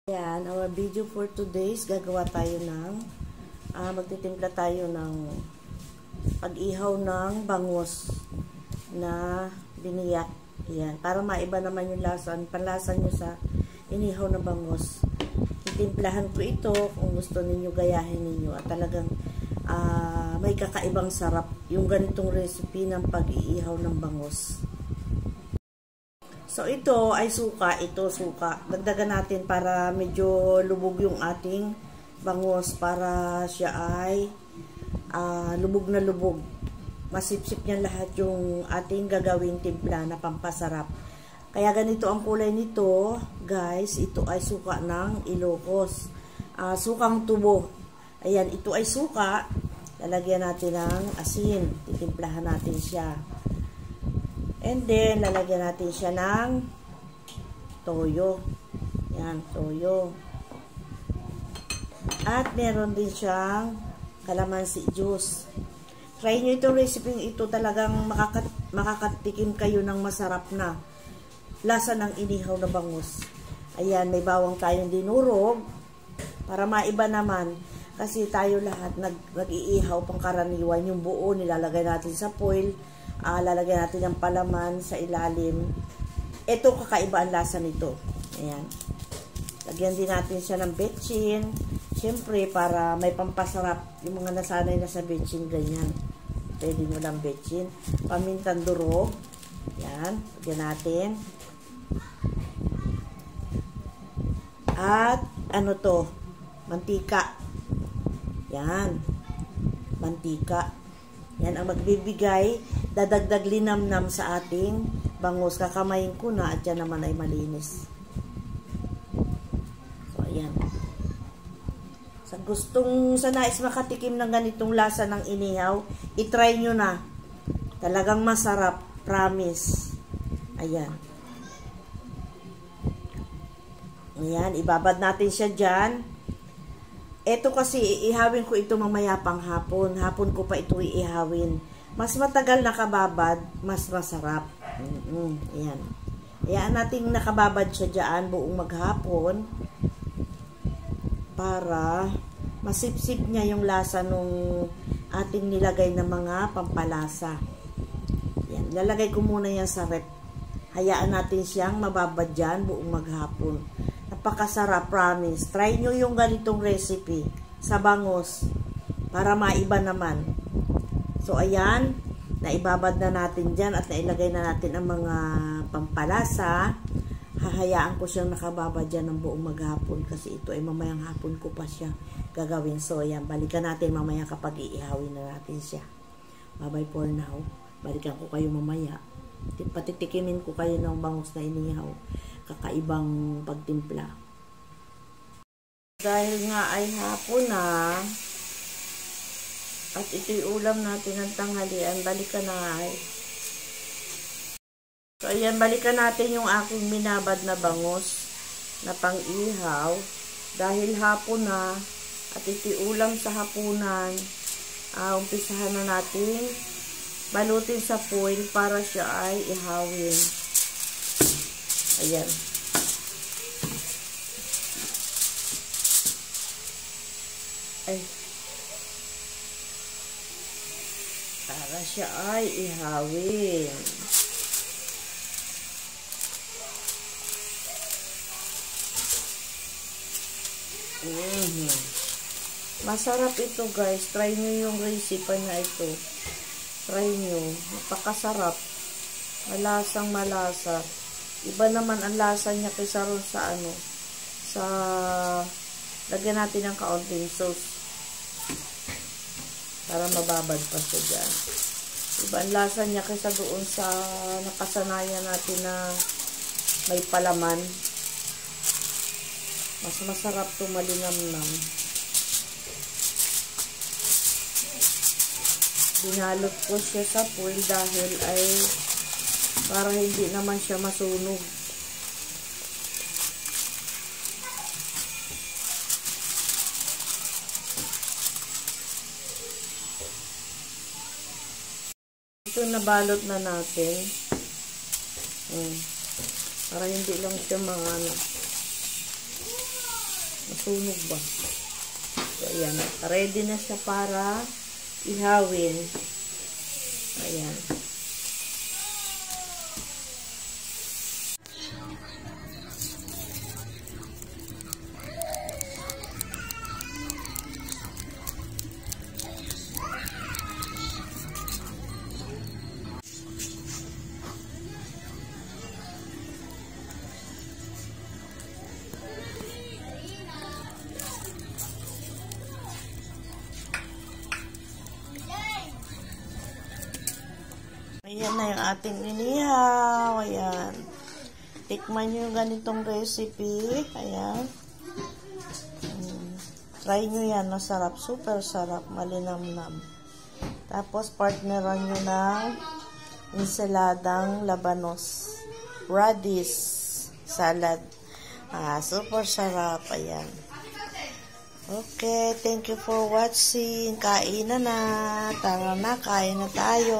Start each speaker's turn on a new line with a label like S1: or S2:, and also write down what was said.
S1: Ayan, our video for today's gagawa tayo ng magtitimpla tayo ng pag-ihaw ng bangus na biniyak. Ayan, para maiba naman yung lasa, panlasa nyo sa inihaw na bangus. Titimplahan ko ito kung gusto ninyo, gayahin ninyo at talagang may kakaibang sarap yung ganitong recipe ng pag-iihaw ng bangus. So, ito ay suka. Ito, suka. Dagdagan natin para medyo lubog yung ating bangus. Para siya ay lubog na lubog. Masipsip niya lahat yung ating gagawing timpla na pampasarap. Kaya ganito ang kulay nito, guys. Ito ay suka ng Ilocos. Sukang tubo. Ayan, ito ay suka. Lalagyan natin ng asin. Titimplahan natin siya. And then, lalagyan natin siya ng toyo. Yan, toyo. At meron din siyang calamansi juice. Try nyo itong recipe ito. Talagang makakatikim kayo ng masarap na lasa ng inihaw na bangus. Ayan, may bawang tayong dinurog. Para maiba naman. Kasi tayo lahat nag-iihaw pangkaraniwan. Yung buo nilalagay natin sa foil. Lalagyan natin ng palaman sa ilalim. Ito, kakaiba ang lasa nito. Ayan. Lagyan din natin siya ng betchin. Siyempre, para may pampasarap. Yung mga nasanay na sa betchin, ganyan. Pwede nyo lang betchin. Pamintang durog. Ayan. Lagyan natin. At, ano to? Mantika. Yan. Mantika. Yan ang magbibigay, dadagdag linamnam sa ating bangus. Kakamayin ko na at yan naman ay malinis. So, ayan. Sa nais makatikim ng ganitong lasa ng inihaw, itry nyo na. Talagang masarap. Promise. Ayan. Ayan, ibabad natin siya dyan. Ito kasi, iihawin ko ito mamaya pang hapon. Hapon ko pa ito iihawin. Mas matagal nakababad, mas masarap. Ayan. Ayan natin nakababad siya dyan buong maghapon. Para masipsip niya yung lasa nung ating nilagay na mga pampalasa. Ayan. Lalagay ko muna yan sa rep. Hayaan natin siyang mababad dyan buong maghapon. Napakasarap, promise. Try nyo yung ganitong recipe sa bangus para maiba naman. So, ayan. Naibabad na natin dyan at nailagay na natin ang mga pampalasa. Hahayaan ko siyang nakababad dyan ng buong maghapon kasi ito ay mamayang hapon ko pa siya gagawin. So, ayan. Balikan natin mamaya kapag iihawin na natin siya. Bye-bye for now. Balikan ko kayo mamaya. Patitikimin ko kayo ng bangus na inihaw. Kakaibang pagtimpla. Dahil nga ay hapon na at ito'y ulam natin ng tanghalian, balikan na ay. So, ayan, balikan natin yung aking minabad na bangus na pang-ihaw. Dahil hapon na at ito'y ulam sa hapunan, umpisahan na natin balutin sa foil para siya ay ihawin. Ayan. Ay. Para siya ay ihawin. Masarap ito, guys. Try nyo yung recipe na ito. Try nyo. Napakasarap. Malasang malasa. Iba naman ang lasa niya kaysa ron sa lagyan natin ng kaunting sauce para mababad pa siya dyan. Iba ang lasa niya kaysa doon sa nakasanayan natin na may palaman. Mas masarap ito, malinamnam. Binalot ko siya sa foil dahil ay para hindi naman siya masunog. Ito nabalot na natin. Para hindi lang siya Masunog ba? So, ayan. Ready na siya para ihawin. Ayan. Ayan na yung ating inihaw. Ayan. Tikman nyo yung ganitong recipe. Ayan. Try nyo yan. Masarap. Super sarap. Malinamnam. Tapos, partneran nyo ng ensaladang labanos. Radish salad. Super sarap. Ayan. Okay. Thank you for watching. Kain na na. Tara na. Kain na tayo.